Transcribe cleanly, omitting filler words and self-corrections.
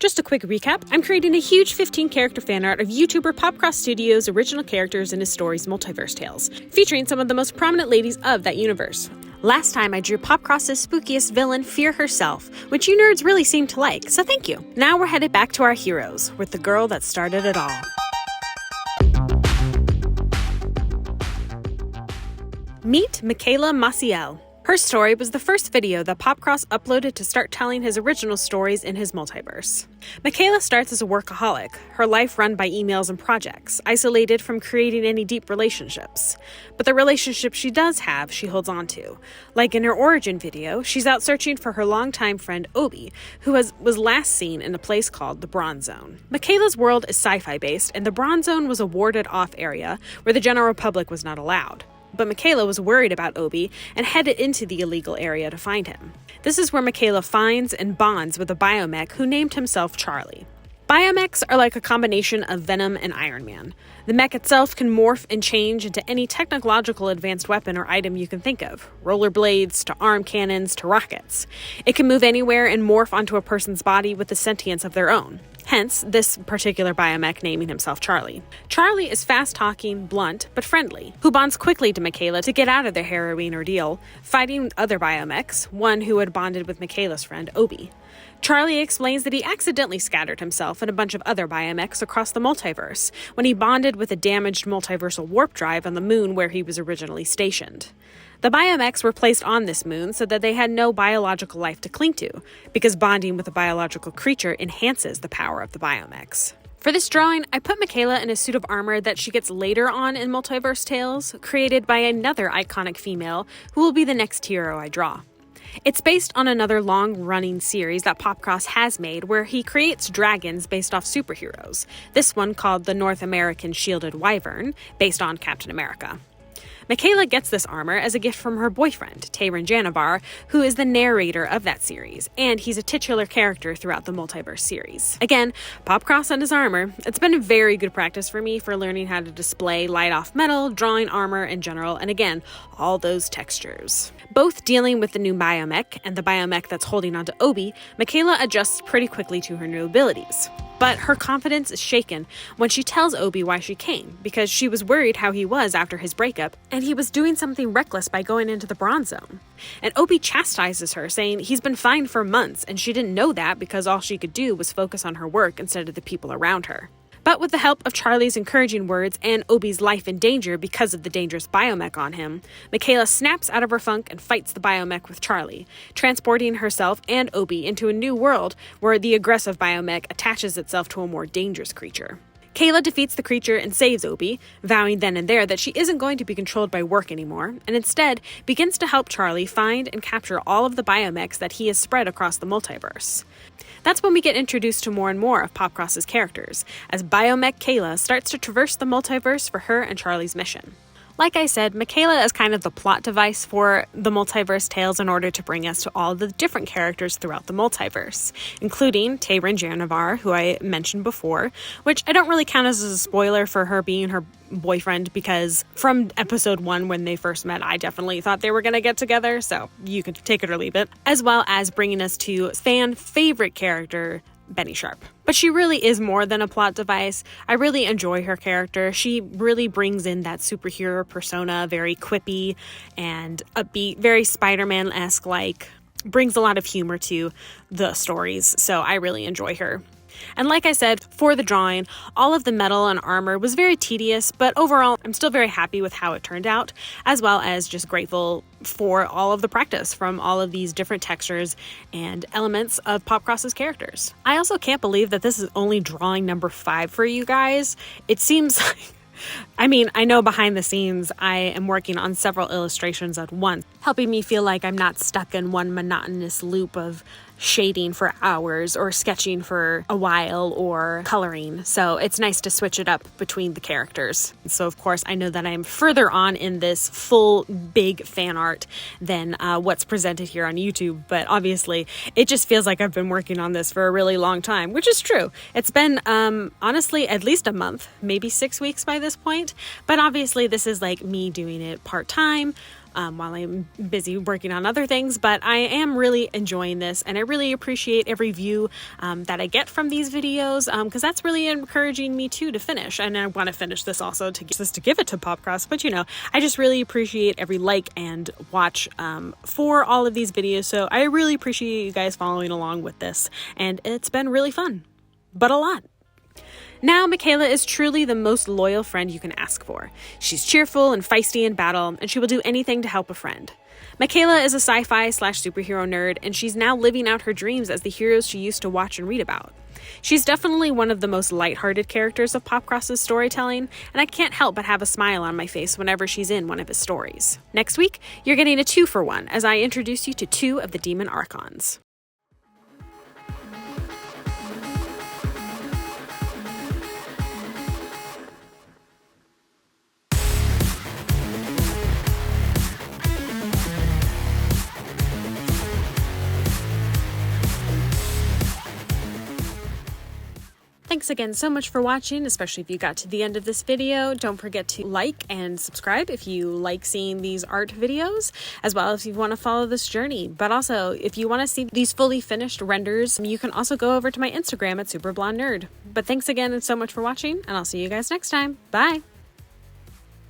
Just a quick recap, I'm creating a huge 15-character fan art of YouTuber PopCross Studios' original characters in his story's multiverse tales, featuring some of the most prominent ladies of that universe. Last time I drew PopCross's spookiest villain, Fear herself, which you nerds really seem to like, so thank you. Now we're headed back to our heroes, with the girl that started it all. Meet Mikayla Maciel. Her story was the first video that PopCross uploaded to start telling his original stories in his multiverse. Mikayla starts as a workaholic, her life run by emails and projects, isolated from creating any deep relationships. But the relationships she does have, she holds on to. Like in her origin video, she's out searching for her longtime friend Obi, who was last seen in a place called the Bronze Zone. Mikayla's world is sci-fi based, and the Bronze Zone was a warded-off area where the general public was not allowed. But Mikayla was worried about Obi and headed into the illegal area to find him. This is where Mikayla finds and bonds with a Bio-Mech who named himself Charlie. Bio-Mechs are like a combination of Venom and Iron Man. The mech itself can morph and change into any technological advanced weapon or item you can think of, rollerblades to arm cannons to rockets. It can move anywhere and morph onto a person's body with the sentience of their own. Hence, this particular Bio-Mech naming himself Charlie. Charlie is fast-talking, blunt, but friendly, who bonds quickly to Mikayla to get out of their harrowing ordeal, fighting other Bio-Mechs, one who had bonded with Mikayla's friend, Obi. Charlie explains that he accidentally scattered himself and a bunch of other Bio-Mechs across the multiverse when he bonded with a damaged multiversal warp drive on the moon where he was originally stationed. The Bio-Mechs were placed on this moon so that they had no biological life to cling to, because bonding with a biological creature enhances the power of the Bio-Mechs. For this drawing, I put Mikayla in a suit of armor that she gets later on in Multiverse Tales, created by another iconic female who will be the next hero I draw. It's based on another long-running series that PopCross has made where he creates dragons based off superheroes, this one called the North American Shielded Wyvern, based on Captain America. Mikayla gets this armor as a gift from her boyfriend, Tayron Janavar, who is the narrator of that series, and he's a titular character throughout the Multiverse series. Again, PopCross and his armor, it's been a very good practice for me for learning how to display light-off metal, drawing armor in general, and again, all those textures. Both dealing with the new Bio-Mech and the Bio-Mech that's holding onto Obi, Mikayla adjusts pretty quickly to her new abilities. But her confidence is shaken when she tells Obi why she came, because she was worried how he was after his breakup, and he was doing something reckless by going into the Bronze Zone. And Obi chastises her, saying he's been fine for months, and she didn't know that because all she could do was focus on her work instead of the people around her. But with the help of Charlie's encouraging words and Obi's life in danger because of the dangerous Bio-Mech on him, Mikayla snaps out of her funk and fights the Bio-Mech with Charlie, transporting herself and Obi into a new world where the aggressive Bio-Mech attaches itself to a more dangerous creature. Kayla defeats the creature and saves Obi, vowing then and there that she isn't going to be controlled by work anymore, and instead begins to help Charlie find and capture all of the Bio-Mechs that he has spread across the multiverse. That's when we get introduced to more and more of PopCross's characters, as Bio-Mech Kayla starts to traverse the multiverse for her and Charlie's mission. Like I said, Mikayla is kind of the plot device for the Multiverse Tales in order to bring us to all the different characters throughout the multiverse, including Tayron Janavar, who I mentioned before, which I don't really count as a spoiler for her being her boyfriend, because from episode 1 when they first met, I definitely thought they were going to get together, so you could take it or leave it, as well as bringing us to fan favorite character, Benny Sharp. But she really is more than a plot device. I really enjoy her character. She really brings in that superhero persona, very quippy and upbeat, very Spider-Man-esque, like, brings a lot of humor to the stories, so I really enjoy her. And like I said, for the drawing, all of the metal and armor was very tedious, but overall, I'm still very happy with how it turned out, as well as just grateful for all of the practice from all of these different textures and elements of PopCross's characters. I also can't believe that this is only drawing number 5 for you guys. It seems like, I mean, I know behind the scenes I am working on several illustrations at once, helping me feel like I'm not stuck in one monotonous loop of shading for hours or sketching for a while or coloring. So it's nice to switch it up between the characters. So of course I know that I'm further on in this full big fan art than what's presented here on YouTube, but obviously it just feels like I've been working on this for a really long time, which is true. It's been honestly at least a month, maybe 6 weeks by this point, but obviously this is like me doing it part-time, while I'm busy working on other things, but I am really enjoying this, and I really appreciate every view that I get from these videos, because that's really encouraging me too to finish. And I want to finish this also to give it to PopCross, but I just really appreciate every like and watch for all of these videos. So I really appreciate you guys following along with this, and it's been really fun, but a lot. Now, Mikayla is truly the most loyal friend you can ask for. She's cheerful and feisty in battle, and she will do anything to help a friend. Mikayla is a sci-fi/superhero nerd, and she's now living out her dreams as the heroes she used to watch and read about. She's definitely one of the most lighthearted characters of PopCross's storytelling, and I can't help but have a smile on my face whenever she's in one of his stories. Next week, you're getting a 2-for-1 as I introduce you to 2 of the Demon Archons. Thanks again so much for watching, especially if you got to the end of this video. Don't forget to like and subscribe if you like seeing these art videos, as well as if you want to follow this journey. But also, if you want to see these fully finished renders, you can also go over to my Instagram at superblondenerd. But thanks again and so much for watching, and I'll see you guys next time. Bye!